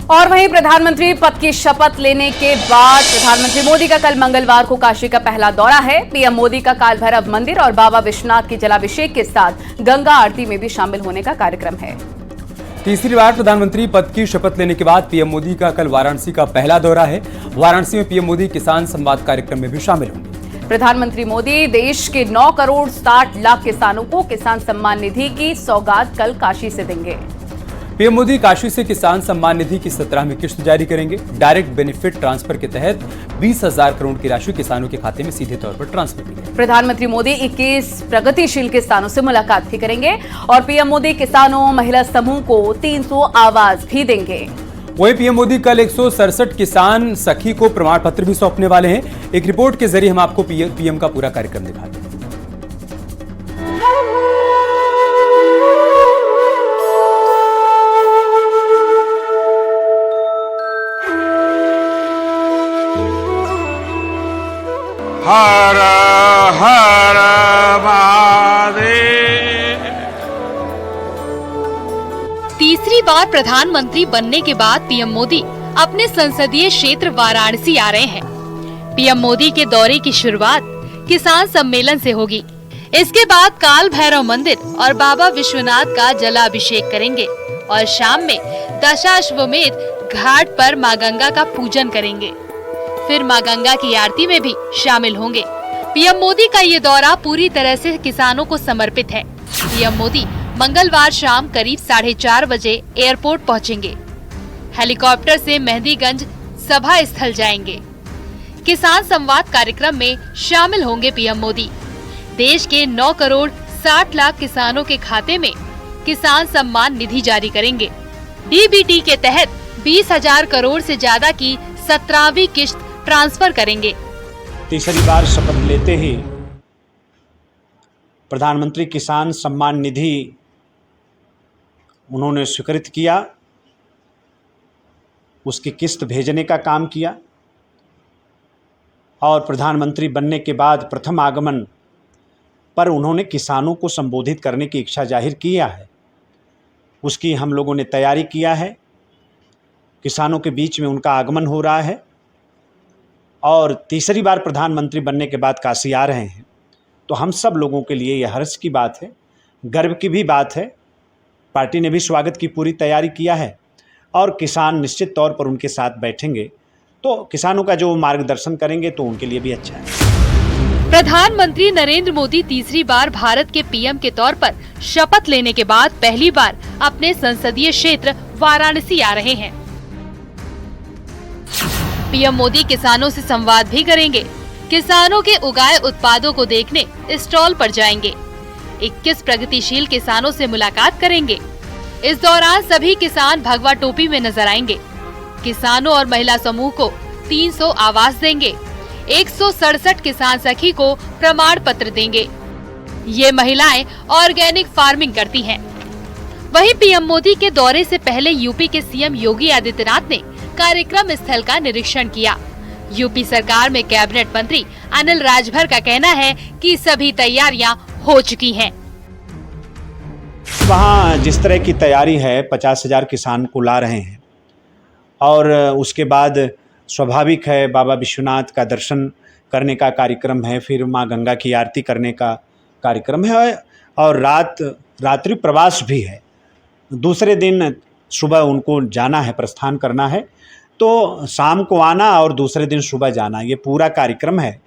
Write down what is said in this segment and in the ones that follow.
और वहीं प्रधानमंत्री पद की शपथ लेने के बाद प्रधानमंत्री मोदी का कल मंगलवार को काशी का पहला दौरा है। पीएम मोदी का काल भैरव मंदिर और बाबा विश्वनाथ की जलाभिषेक के साथ गंगा आरती में भी शामिल होने का कार्यक्रम है। तीसरी बार प्रधानमंत्री पद की शपथ लेने के बाद पीएम मोदी का कल वाराणसी का पहला दौरा है। वाराणसी में पीएम मोदी किसान संवाद कार्यक्रम में भी शामिल होंगे। प्रधानमंत्री मोदी देश के 9 करोड़ 60 लाख किसानों को किसान सम्मान निधि की सौगात कल काशी से देंगे। पीएम मोदी काशी से किसान सम्मान निधि की 17वीं किश्त जारी करेंगे। डायरेक्ट बेनिफिट ट्रांसफर के तहत 20,000 करोड़ की राशि किसानों के खाते में सीधे तौर पर ट्रांसफर की गई। प्रधानमंत्री मोदी 21 प्रगतिशील किसानों से मुलाकात भी करेंगे और पीएम मोदी किसानों महिला समूह को 300 आवास भी देंगे। वहीं पीएम मोदी कल 167 किसान सखी को प्रमाण पत्र भी सौंपने वाले हैं। एक रिपोर्ट के जरिए हम आपको पीएम का पूरा कार्यक्रम दिखाते हैं। हर हर महादेव। तीसरी बार प्रधानमंत्री बनने के बाद पीएम मोदी अपने संसदीय क्षेत्र वाराणसी आ रहे हैं। पीएम मोदी के दौरे की शुरुआत किसान सम्मेलन से होगी। इसके बाद काल भैरव मंदिर और बाबा विश्वनाथ का जलाभिषेक करेंगे और शाम में दशाश्वमेध घाट पर मां गंगा का पूजन करेंगे। फिर मां गंगा की आरती में भी शामिल होंगे। पीएम मोदी का ये दौरा पूरी तरह से किसानों को समर्पित है। पीएम मोदी मंगलवार शाम करीब 4:30 बजे एयरपोर्ट पहुंचेंगे। हेलीकॉप्टर से मेहंदीगंज सभा स्थल जाएंगे। किसान संवाद कार्यक्रम में शामिल होंगे पीएम मोदी। देश के 9 करोड़ 60 लाख किसानों के खाते में किसान सम्मान निधि जारी करेंगे। डीबीटी के तहत 20,000 करोड़ से ज्यादा की 17वीं किश्त ट्रांसफर करेंगे। तीसरी बार शपथ लेते ही प्रधानमंत्री किसान सम्मान निधि उन्होंने स्वीकृत किया, उसकी किस्त भेजने का काम किया और प्रधानमंत्री बनने के बाद प्रथम आगमन पर उन्होंने किसानों को संबोधित करने की इच्छा जाहिर किया है। उसकी हम लोगों ने तैयारी किया है। किसानों के बीच में उनका आगमन हो रहा है और तीसरी बार प्रधानमंत्री बनने के बाद काशी आ रहे हैं, तो हम सब लोगों के लिए यह हर्ष की बात है, गर्व की भी बात है। पार्टी ने भी स्वागत की पूरी तैयारी किया है और किसान निश्चित तौर पर उनके साथ बैठेंगे, तो किसानों का जो मार्गदर्शन करेंगे तो उनके लिए भी अच्छा है। प्रधानमंत्री नरेंद्र मोदी तीसरी बार भारत के पीएम के तौर पर शपथ लेने के बाद पहली बार अपने संसदीय क्षेत्र वाराणसी आ रहे हैं। पीएम मोदी किसानों से संवाद भी करेंगे। किसानों के उगाए उत्पादों को देखने स्टॉल पर जाएंगे। 21 प्रगतिशील किसानों से मुलाकात करेंगे। इस दौरान सभी किसान भगवा टोपी में नजर आएंगे। किसानों और महिला समूह को 300 आवास देंगे। 167 किसान सखी को प्रमाण पत्र देंगे। ये महिलाएं ऑर्गेनिक फार्मिंग करती हैं। वहीं पीएम मोदी के दौरे से पहले यूपी के सीएम योगी आदित्यनाथ ने कार्यक्रम स्थल का निरीक्षण किया। यूपी सरकार में कैबिनेट मंत्री अनिल राजभर का कहना है कि सभी तैयारियां हो चुकी हैं। वहाँ जिस तरह की तैयारी है, 50,000 किसान को ला रहे हैं और उसके बाद स्वाभाविक है बाबा विश्वनाथ का दर्शन करने का कार्यक्रम है, फिर माँ गंगा की आरती करने का कार्यक्रम है और रात्रि प्रवास भी है। दूसरे दिन सुबह उनको जाना है, प्रस्थान करना है, तो शाम को आना और दूसरे दिन सुबह जाना, ये पूरा कार्यक्रम है।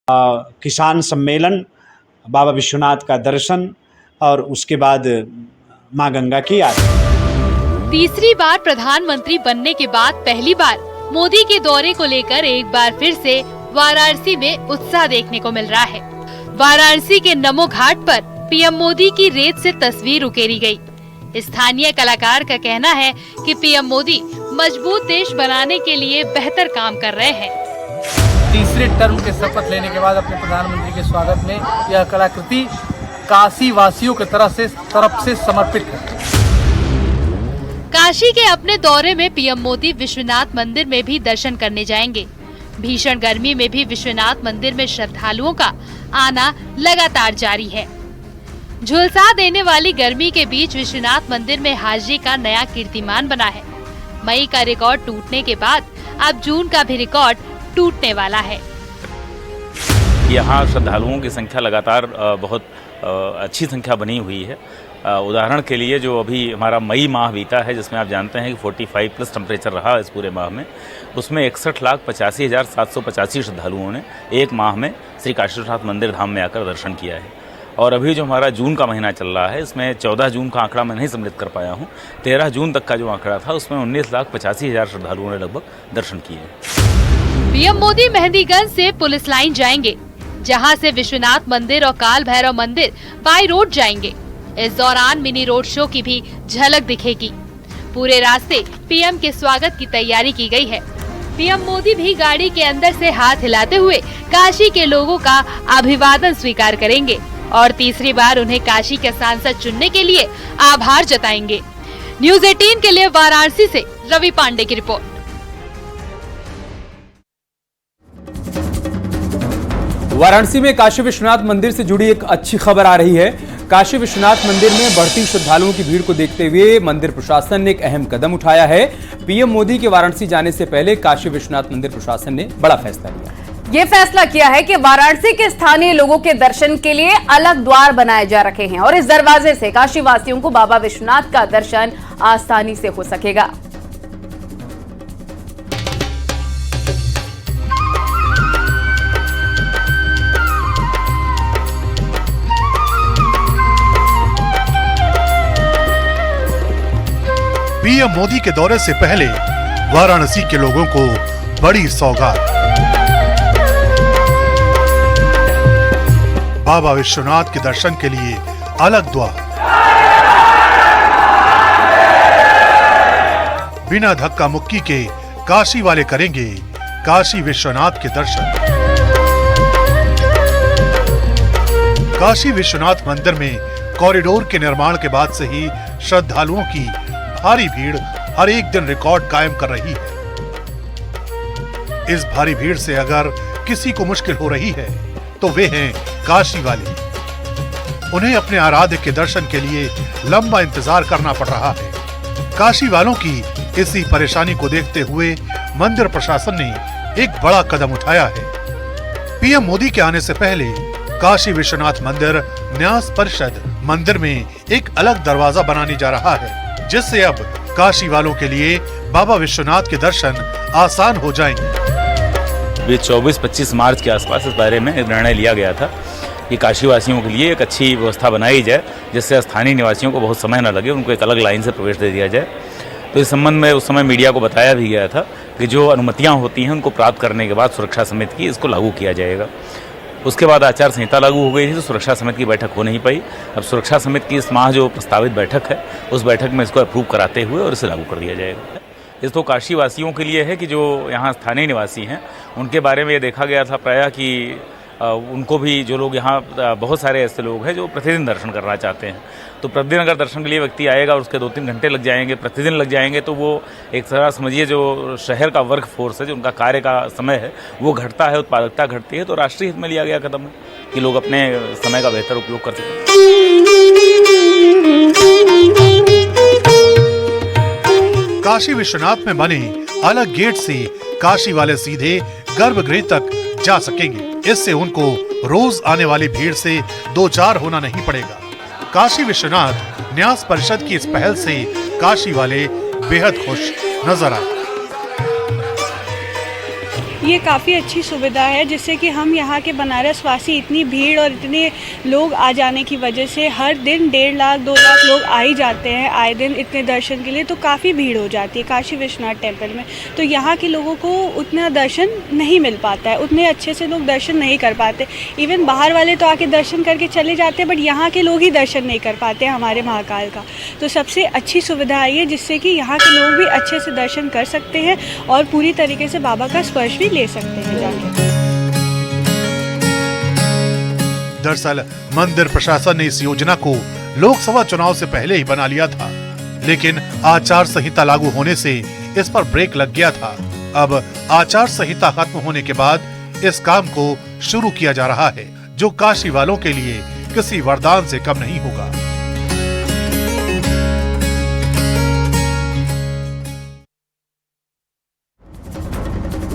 किसान सम्मेलन, बाबा विश्वनाथ का दर्शन और उसके बाद माँ गंगा की आरती। तीसरी बार प्रधानमंत्री बनने के बाद पहली बार मोदी के दौरे को लेकर एक बार फिर से वाराणसी में उत्साह देखने को मिल रहा है। वाराणसी के नमो घाट पर पीएम मोदी की रेत से तस्वीर उकेरी गई। स्थानीय कलाकार का कहना है कि पीएम मोदी मजबूत देश बनाने के लिए बेहतर काम कर रहे हैं। तीसरे टर्म के शपथ लेने के बाद अपने प्रधानमंत्री के स्वागत में यह कलाकृति काशी वासियों की तरफ से समर्पित है। काशी के अपने दौरे में पीएम मोदी विश्वनाथ मंदिर में भी दर्शन करने जाएंगे। भीषण गर्मी में भी विश्वनाथ मंदिर में श्रद्धालुओं का आना लगातार जारी है। झुलसा देने वाली गर्मी के बीच विश्वनाथ मंदिर में हाजिरी का नया कीर्तिमान बना है। मई का रिकॉर्ड टूटने के बाद अब जून का भी रिकॉर्ड टूटने वाला है। यहाँ श्रद्धालुओं की संख्या लगातार बहुत अच्छी संख्या बनी हुई है। उदाहरण के लिए जो अभी हमारा मई माह बीता है, जिसमें आप जानते हैं कि 45 प्लस टेम्परेचर रहा इस पूरे माह में, उसमें 61,85,785 श्रद्धालुओं ने एक माह में श्री काशी विश्वनाथ मंदिर धाम में आकर दर्शन किया है। और अभी जो हमारा जून का महीना चल रहा है, इसमें 14 जून का आंकड़ा मैं नहीं सम्मिलित कर पाया हूँ, 13 जून तक का जो आंकड़ा था उसमें 19,85,000 श्रद्धालुओं ने लगभग दर्शन किए हैं। पीएम मोदी मेहंदीगंज से पुलिस लाइन जाएंगे, जहां से विश्वनाथ मंदिर और काल भैरव मंदिर बाई रोड जाएंगे। इस दौरान मिनी रोड शो की भी झलक दिखेगी। पूरे रास्ते पीएम के स्वागत की तैयारी की गई है। पीएम मोदी भी गाड़ी के अंदर से हाथ हिलाते हुए काशी के लोगों का अभिवादन स्वीकार करेंगे और तीसरी बार उन्हें काशी के सांसद चुनने के लिए आभार जताएंगे। न्यूज़ 18 के लिए वाराणसी से रवि पांडे की रिपोर्ट। वाराणसी में काशी विश्वनाथ मंदिर से जुड़ी एक अच्छी खबर आ रही है। काशी विश्वनाथ मंदिर में बढ़ती श्रद्धालुओं की भीड़ को देखते हुए मंदिर प्रशासन ने एक अहम कदम उठाया है। पीएम मोदी के वाराणसी जाने से पहले काशी विश्वनाथ मंदिर प्रशासन ने बड़ा फैसला लिया। ये फैसला किया है कि वाराणसी के स्थानीय लोगों के दर्शन के लिए अलग द्वार बनाए जा रखे हैं और इस दरवाजे से काशी वासियों को बाबा विश्वनाथ का दर्शन आसानी से हो सकेगा। पीएम मोदी के दौरे से पहले वाराणसी के लोगों को बड़ी सौगात। बाबा विश्वनाथ के दर्शन के लिए अलग द्वार, बिना धक्का मुक्की के काशी वाले करेंगे काशी विश्वनाथ के दर्शन। काशी विश्वनाथ मंदिर में कॉरिडोर के निर्माण के बाद से ही श्रद्धालुओं की भारी भीड़ हर एक दिन रिकॉर्ड कायम कर रही है। इस भारी भीड़ से अगर किसी को मुश्किल हो रही है तो वे हैं काशी वाले। उन्हें अपने आराध्य के दर्शन के लिए लंबा इंतजार करना पड़ रहा है। काशी वालों की इसी परेशानी को देखते हुए मंदिर प्रशासन ने एक बड़ा कदम उठाया है। पीएम मोदी के आने से पहले काशी विश्वनाथ मंदिर न्यास परिषद मंदिर में एक अलग दरवाजा बनाने जा रहा है, जिससे अब काशी वालों के लिए बाबा विश्वनाथ के दर्शन आसान हो जाएंगे। 24-25 मार्च के आसपास इस बारे में निर्णय लिया गया था कि काशी वासियों के लिए एक अच्छी व्यवस्था बनाई जाए, जिससे स्थानीय निवासियों को बहुत समय न लगे, उनको एक अलग लाइन से प्रवेश दे दिया जाए। तो इस संबंध में उस समय मीडिया को बताया भी गया था कि जो अनुमतियाँ होती हैं उनको प्राप्त करने के बाद सुरक्षा समिति की इसको लागू किया जाएगा। उसके बाद आचार संहिता लागू हो गई थी, तो सुरक्षा समिति की बैठक हो नहीं पाई। अब सुरक्षा समिति की इस माह जो प्रस्तावित बैठक है, उस बैठक में इसको अप्रूव कराते हुए और इसे लागू कर दिया जाएगा। इस तो काशी वासियों के लिए है कि जो यहाँ स्थानीय निवासी हैं उनके बारे में ये देखा गया था प्रायः कि उनको भी, जो लोग यहाँ, बहुत सारे ऐसे लोग हैं जो प्रतिदिन दर्शन करना चाहते हैं, तो प्रतिदिन अगर दर्शन के लिए व्यक्ति आएगा और उसके 2-3 घंटे लग जाएंगे, प्रतिदिन लग जाएंगे, तो वो एक तरह समझिए जो शहर का वर्क फोर्स है, जो उनका कार्य का समय है, वो घटता है, उत्पादकता घटती है। तो राष्ट्रीय हित में लिया गया कदम है कि लोग अपने समय का बेहतर उपयोग कर सकें। काशी विश्वनाथ में बने अलग गेट से काशी वाले सीधे गर्भगृह तक जा सकेंगे। इससे उनको रोज आने वाली भीड़ से दो चार होना नहीं पड़ेगा। काशी विश्वनाथ न्यास परिषद की इस पहल से काशी वाले बेहद खुश नजर आए। ये काफ़ी अच्छी सुविधा है, जिससे कि हम यहाँ के बनारस वासी, इतनी भीड़ और इतने लोग आ जाने की वजह से हर दिन 1.5 लाख 2 लाख लोग आ ही जाते हैं आए दिन इतने दर्शन के लिए, तो काफ़ी भीड़ हो जाती है काशी विश्वनाथ टेम्पल में। तो यहाँ के लोगों को उतना दर्शन नहीं मिल पाता है, उतने अच्छे से लोग दर्शन नहीं कर पाते। इवन बाहर वाले तो आके दर्शन करके चले जाते हैं, बट यहाँ के लोग ही दर्शन नहीं कर पाते हमारे महाकाल का। तो सबसे अच्छी सुविधा आई है, जिससे कि यहाँ के लोग भी अच्छे से दर्शन कर सकते हैं और पूरी तरीके से बाबा का स्पर्श भी ले सकते हैं जाके। दरअसल मंदिर प्रशासन ने इस योजना को लोकसभा चुनाव से पहले ही बना लिया था, लेकिन आचार संहिता लागू होने से इस पर ब्रेक लग गया था। अब आचार संहिता खत्म होने के बाद इस काम को शुरू किया जा रहा है, जो काशी वालों के लिए किसी वरदान से कम नहीं होगा।